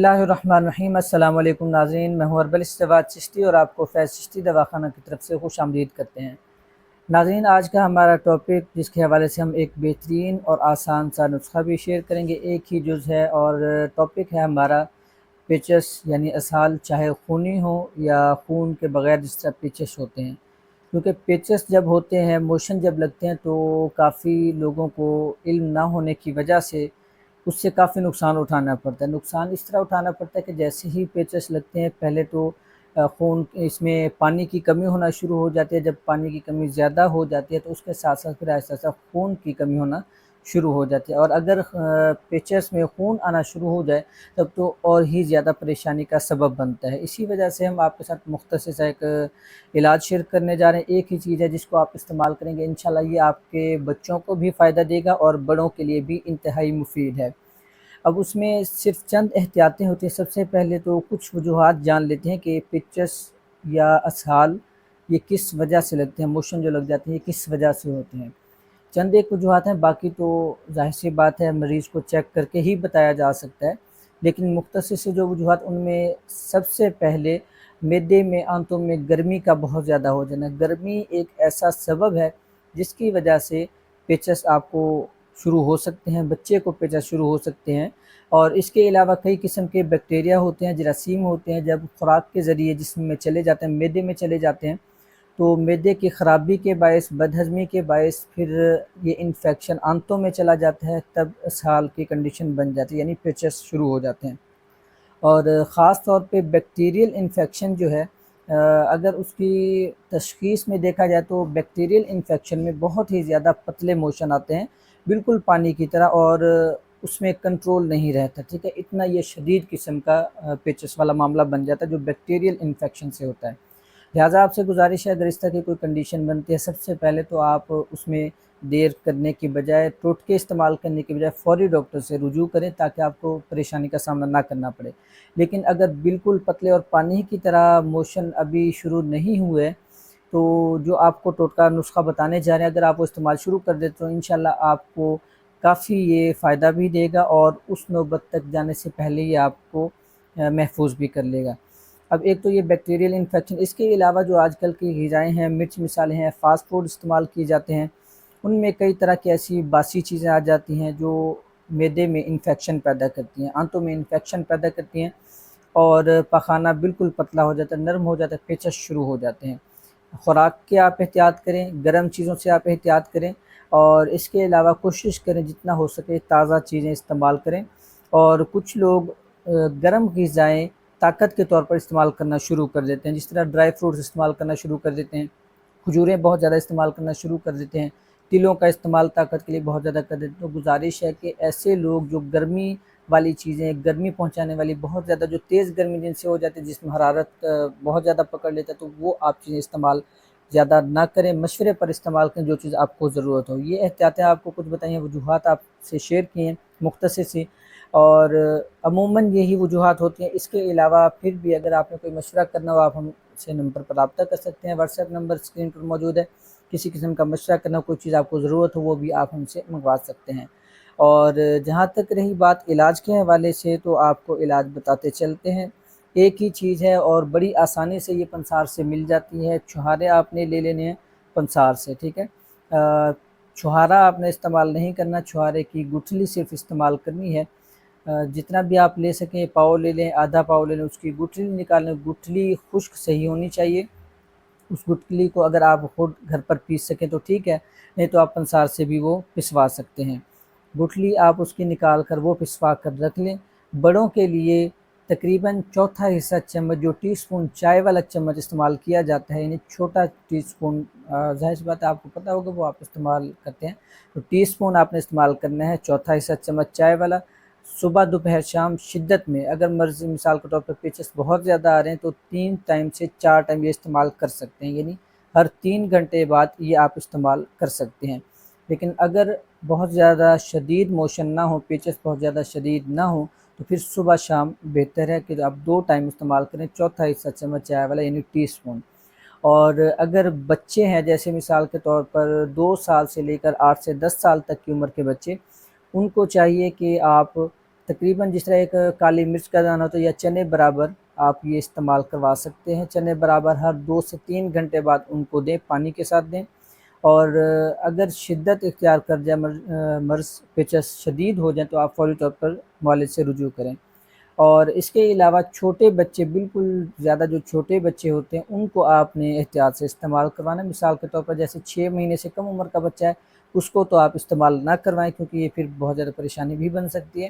बिस्मिल्लाहिर्रहमानिर्रहीम। अस्सलाम वालेकुम नाज़रीन, मैं हूँ अरबल इस्तवा चिश्ती और आपको फैज़ चिश्ती दवाखाना की तरफ से खुश आमदीद करते हैं। नाज़रीन, आज का हमारा टॉपिक जिसके हवाले से हम एक बेहतरीन और आसान सा नुस्खा भी शेयर करेंगे, एक ही जुज़ है और टॉपिक है हमारा पेचस यानी असहाल, चाहे खूनी हो या खून के बग़ैर जिस तरह पेचस होते हैं। क्योंकि पेचस जब होते हैं, मोशन जब लगते हैं तो काफ़ी लोगों को इल्म ना होने की वजह से उससे काफ़ी नुकसान उठाना पड़ता है। नुकसान इस तरह उठाना पड़ता है कि जैसे ही पेचस लगते हैं पहले तो खून इसमें पानी की कमी होना शुरू हो जाती है। जब पानी की कमी ज़्यादा हो जाती है तो उसके साथ साथ फिर ऐसा ऐसा खून की कमी होना शुरू हो जाती है, और अगर पेचस में खून आना शुरू हो जाए तब तो और ही ज़्यादा परेशानी का सबब बनता है। इसी वजह से हम आपके साथ मुख्तसर सा एक इलाज शेयर करने जा रहे हैं। एक ही चीज़ है जिसको आप इस्तेमाल करेंगे, इंशाल्लाह ये आपके बच्चों को भी फ़ायदा देगा और बड़ों के लिए भी इंतहाई मुफीद है। अब उसमें सिर्फ चंद एहतियातें होती हैं। सबसे पहले तो कुछ वजूहात जान लेते हैं कि पेचस या असहाल ये किस वजह से लगते हैं, मोशन जो लग जाते हैं ये किस वजह से होते हैं। चंद एक वजूहात हैं, बाकी तो ज़ाहिर सी बात है मरीज़ को चेक करके ही बताया जा सकता है। लेकिन मुख्तसर से जो वजूहात, उनमें सबसे पहले मैदे में, आंतों में गर्मी का बहुत ज़्यादा हो जाना। गर्मी एक ऐसा सबब है जिसकी वजह से पेचस आपको शुरू हो सकते हैं, बच्चे को पेचस शुरू हो सकते हैं। और इसके अलावा कई किस्म के बैक्टीरिया होते हैं, जरासीम होते हैं, जब खुराक के ज़रिए जिस्म में चले जाते हैं, मैदे में चले जाते हैं तो मैदे की ख़राबी के बायस, बदहज़मी के बायस फिर ये इन्फेक्शन आंतों में चला जाता है, तब इसहाल की कंडीशन बन जाती है, यानी पेचस शुरू हो जाते हैं। और ख़ास तौर पे बैक्टीरियल इन्फेक्शन जो है, अगर उसकी तशख़ीस में देखा जाए तो बैक्टीरियल इन्फेक्शन में बहुत ही ज़्यादा पतले मोशन आते हैं, बिल्कुल पानी की तरह, और उसमें कंट्रोल नहीं रहता, ठीक है। इतना ये शदीद किस्म का पेचस वाला मामला बन जाता है जो बैक्टीरियल इन्फेक्शन से होता है। लिहाजा आपसे गुजारिश है, अगर इस तरह की कोई कंडीशन बनती है, सबसे पहले तो आप उसमें देर करने की बजाय, टोटके इस्तेमाल करने की बजाय फ़ौरी डॉक्टर से रुजू करें ताकि आपको परेशानी का सामना ना करना पड़े। लेकिन अगर बिल्कुल पतले और पानी की तरह मोशन अभी शुरू नहीं हुए, तो जो आपको टोटका नुस्खा बताने जा रहे हैं, अगर आप वो इस्तेमाल शुरू कर दें तो इंशाल्लाह आपको काफ़ी ये फ़ायदा भी देगा और उस नौबत तक जाने से पहले ही आपको महफूज भी कर लेगा। अब एक तो ये बैक्टीरियल इन्फेक्शन, इसके अलावा जो आजकल की ग़िज़ाएँ हैं, मिर्च मसाले हैं, फ़ास्ट फूड इस्तेमाल किए जाते हैं, उनमें कई तरह की ऐसी बासी चीज़ें आ जाती हैं जो मैदे में इन्फेक्शन पैदा करती हैं, आंतों में इन्फेक्शन पैदा करती हैं, और पखाना बिल्कुल पतला हो जाता है, नरम हो जाता है, पेचस शुरू हो जाते हैं। खुराक के आप एहतियात करें, गर्म चीज़ों से आप एहतियात करें, और इसके अलावा कोशिश करें जितना हो सके ताज़ा चीज़ें इस्तेमाल करें। और कुछ लोग गर्म ग़िज़ाएँ ताकत के तौर पर इस्तेमाल करना शुरू कर देते हैं, जिस तरह ड्राई फ्रूट्स इस्तेमाल करना शुरू कर देते हैं, खजूरें बहुत ज़्यादा इस्तेमाल करना शुरू कर देते हैं, तिलों का इस्तेमाल ताकत के लिए बहुत ज़्यादा कर देते हैं। तो गुजारिश है कि ऐसे लोग जो गर्मी वाली चीज़ें, गर्मी पहुंचाने वाली बहुत ज़्यादा, जो तेज़ गर्मी जिनसे हो जाती है, जिसमें हरारत बहुत ज़्यादा पकड़ लेता है, तो वो आप चीज़ें इस्तेमाल ज़्यादा ना करें, मशवरे पर इस्तेमाल करें जो चीज़ आपको ज़रूरत हो। ये एहतियातें आपको कुछ बताई हैं, वजूहात आपसे शेयर किए हैं मुख्तसर सी, और अमूमन यही वजूहात होती हैं। इसके अलावा फिर भी अगर आपने कोई मशवरा करना हो, आप हमसे नंबर पर रब्ता कर सकते हैं, व्हाट्सएप नंबर स्क्रीन पर मौजूद है। किसी किस्म का मशवरा करना, कोई चीज़ आपको ज़रूरत हो, वो भी आप हमसे मंगवा सकते हैं। और जहाँ तक रही बात इलाज के हवाले से, तो आपको इलाज बताते चलते हैं। एक ही चीज़ है और बड़ी आसानी से ये पंसार से मिल जाती है। छुहारे आपने ले लेने हैं पंसार से, ठीक है। छुहारा आपने इस्तेमाल नहीं करना, छुहारे की गुठली सिर्फ इस्तेमाल करनी है। जितना भी आप ले सकें, पाव ले लें, आधा पाव ले लें, उसकी गुठली निकाल लें। गुठली खुश्क सही होनी चाहिए। उस गुठली को अगर आप खुद घर पर पीस सकें तो ठीक है, नहीं तो आप पंसार से भी वो पिसवा सकते हैं। गुठली आप उसकी निकाल कर वो पिसवा कर रख लें। बड़ों के लिए तकरीबन चौथा हिस्सा चम्मच, जो टीस्पून चाय वाला चम्मच इस्तेमाल किया जाता है, यानी छोटा टीस्पून, ज़ाहिर सी बात है आपको पता होगा वो आप इस्तेमाल करते हैं, तो टीस्पून आपने इस्तेमाल करना है, चौथा हिस्सा चम्मच चाय वाला। सुबह दोपहर शाम शिद्दत में, अगर मर्ज़ी मिसाल के तौर पर पेचस बहुत ज़्यादा आ रहे हैं तो 3 टाइम से 4 टाइम ये इस्तेमाल कर सकते हैं, यानी हर 3 घंटे बाद ये आप इस्तेमाल कर सकते हैं। लेकिन अगर बहुत ज़्यादा शदीद मोशन ना हो, पेचस बहुत ज़्यादा शदीद ना हो, तो फिर सुबह शाम बेहतर है कि आप 2 टाइम इस्तेमाल करें, चौथा हिस्सा चम्मच चाय वाला यानी टीस्पून। और अगर बच्चे हैं, जैसे मिसाल के तौर पर 2 साल से लेकर 8 से 10 साल तक की उम्र के बच्चे, उनको चाहिए कि आप تقریباً جس طرح ایک کالی مرچ کا دانہ ہوتا ہے یا چنے برابر آپ یہ استعمال کروا سکتے ہیں۔ چنے برابر ہر 2 سے 3 گھنٹے بعد ان کو دیں، پانی کے ساتھ دیں۔ اور اگر شدت اختیار کر جائے، مرض پیچس شدید ہو جائیں، تو آپ فوری طور پر معالج سے رجوع کریں۔ اور اس کے علاوہ چھوٹے بچے، بالکل زیادہ جو چھوٹے بچے ہوتے ہیں، ان کو آپ نے احتیاط سے استعمال کروانا ہے۔ مثال کے طور پر جیسے 6 مہینے سے کم عمر کا بچہ ہے، اس کو تو آپ استعمال نہ کروائیں، کیونکہ یہ پھر بہت زیادہ پریشانی بھی بن سکتی ہے۔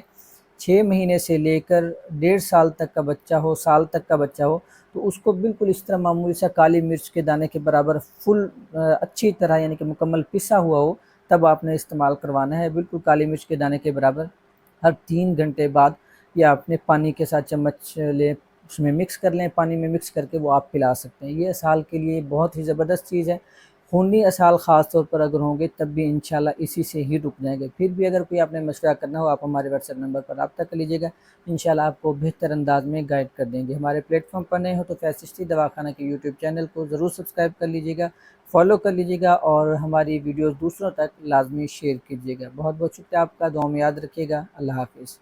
6 مہینے سے لے کر 1.5 سال تک کا بچہ ہو، سال تک کا بچہ ہو، تو اس کو بالکل اس طرح معمولی سا کالی مرچ کے دانے کے برابر فل اچھی طرح یعنی کہ مکمل پسا ہوا ہو، تب آپ نے استعمال کروانا ہے۔ بالکل کالی مرچ کے دانے کے برابر ہر 3 گھنٹے بعد یا اپنے پانی کے ساتھ چمچ لیں، اس میں مکس کر لیں، پانی میں مکس کر کے وہ آپ پلا سکتے ہیں۔ یہ اسہال کے لیے بہت ہی زبردست چیز ہے۔ خونی اسہال خاص طور پر اگر ہوں گے تب بھی انشاءاللہ اسی سے ہی رک جائیں گے۔ پھر بھی اگر کوئی آپ نے مشورہ کرنا ہو، آپ ہمارے واٹس ایپ نمبر پر رابطہ کر لیجیے گا، انشاءاللہ آپ کو بہتر انداز میں گائیڈ کر دیں گے۔ ہمارے پلیٹ فارم پر نئے ہو تو فیض چشتی دواخانہ کے یوٹیوب چینل کو ضرور سبسکرائب کر لیجیے گا، فالو کر لیجیے گا، اور ہماری ویڈیوز دوسروں تک لازمی شیئر کیجیے گا۔ بہت بہت شکریہ آپ کا، دعاؤں میں یاد رکھیے گا۔ اللہ حافظ۔